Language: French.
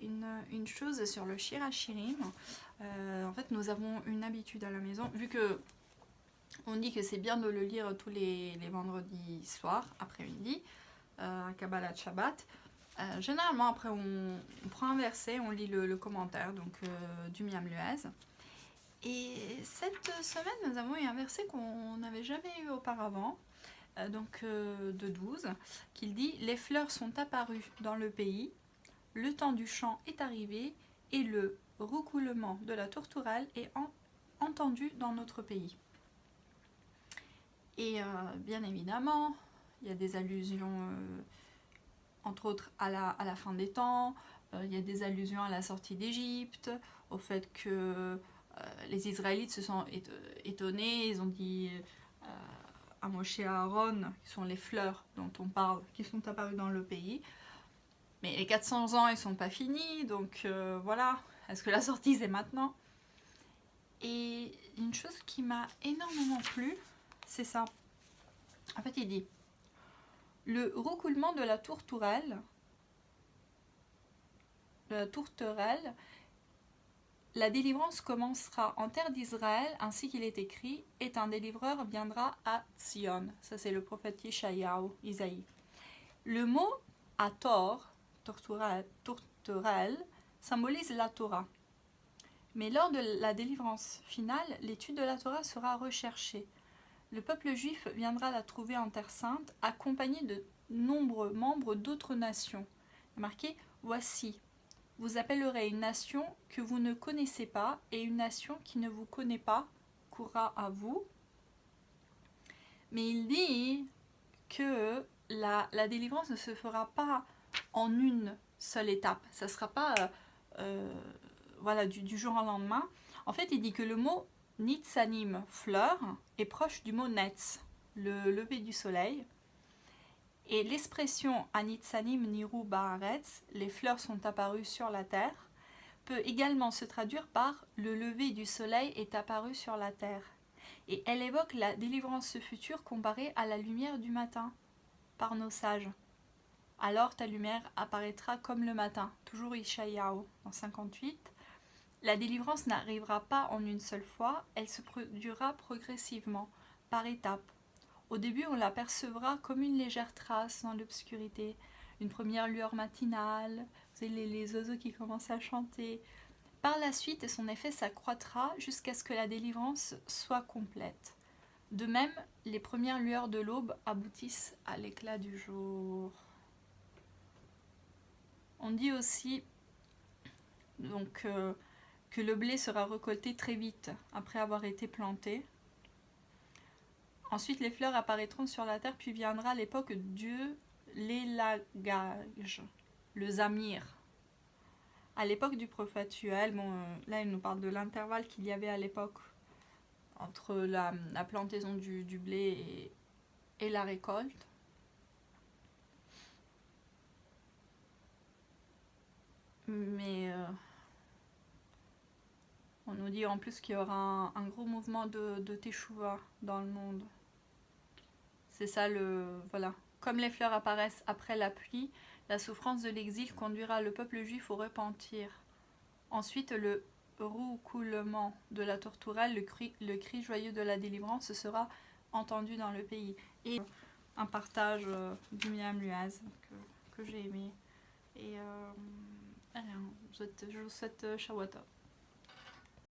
une chose sur le Shir HaShirim. En fait, nous avons une habitude à la maison, vu que on dit que c'est bien de le lire tous les vendredis soirs, après-midi, à Kabbalat Shabbat. Généralement, après, on prend un verset, on lit le commentaire donc, du Miam Luez. Et cette semaine, nous avons eu un verset qu'on n'avait jamais eu auparavant, de 12, qui dit « Les fleurs sont apparues dans le pays, le temps du chant est arrivé, et le roucoulement de la tourterelle est entendu dans notre pays. » Et bien évidemment, il y a des allusions, entre autres, à la fin des temps, il y a des allusions à la sortie d'Égypte, au fait que les Israélites se sont étonnés, ils ont dit à Moshe et à Aaron, qui sont les fleurs dont on parle, qui sont apparues dans le pays. Mais les 400 ans, ils sont pas finis, donc voilà, est-ce que la sortie c'est maintenant? Et une chose qui m'a énormément plu, c'est ça. En fait, il dit le roucoulement de la tourterelle, la délivrance commencera en terre d'Israël, ainsi qu'il est écrit, et un délivreur viendra à Sion. Ça, c'est le prophète Yeshayahu, Isaïe. Le mot Hator, tourterelle, symbolise la Torah. Mais lors de la délivrance finale, l'étude de la Torah sera recherchée. Le peuple juif viendra la trouver en Terre Sainte, accompagné de nombreux membres d'autres nations. Il est marqué « Voici, vous appellerez une nation que vous ne connaissez pas, et une nation qui ne vous connaît pas courra à vous. » Mais il dit que la délivrance ne se fera pas en une seule étape. Ça ne sera pas voilà, du jour au lendemain. En fait, il dit que le mot Nitsanim, fleur, est proche du mot Netz, le lever du soleil. Et l'expression Anitsanim Niru Baaretz, les fleurs sont apparues sur la terre, peut également se traduire par le lever du soleil est apparu sur la terre. Et elle évoque la délivrance future comparée à la lumière du matin par nos sages. Alors ta lumière apparaîtra comme le matin, toujours Ishayahu en 58. La délivrance n'arrivera pas en une seule fois, elle se produira progressivement, par étapes. Au début, on l'apercevra comme une légère trace dans l'obscurité, une première lueur matinale, vous avez les oiseaux qui commencent à chanter. Par la suite, son effet s'accroîtra jusqu'à ce que la délivrance soit complète. De même, les premières lueurs de l'aube aboutissent à l'éclat du jour. On dit aussi donc, que le blé sera récolté très vite après avoir été planté. Ensuite, les fleurs apparaîtront sur la terre, puis viendra l'époque du l'élagage, le zamir. À l'époque du prophète Yuel, là il nous parle de l'intervalle qu'il y avait à l'époque entre la plantaison du blé et la récolte. Mais on nous dit en plus qu'il y aura un gros mouvement de Teshuvah dans le monde. C'est ça voilà. Comme les fleurs apparaissent après la pluie, la souffrance de l'exil conduira le peuple juif au repentir. Ensuite, le roucoulement de la tourterelle, le cri joyeux de la délivrance sera entendu dans le pays. Et un partage du Miam Luaz que j'ai aimé. Et je vous souhaite Shawata.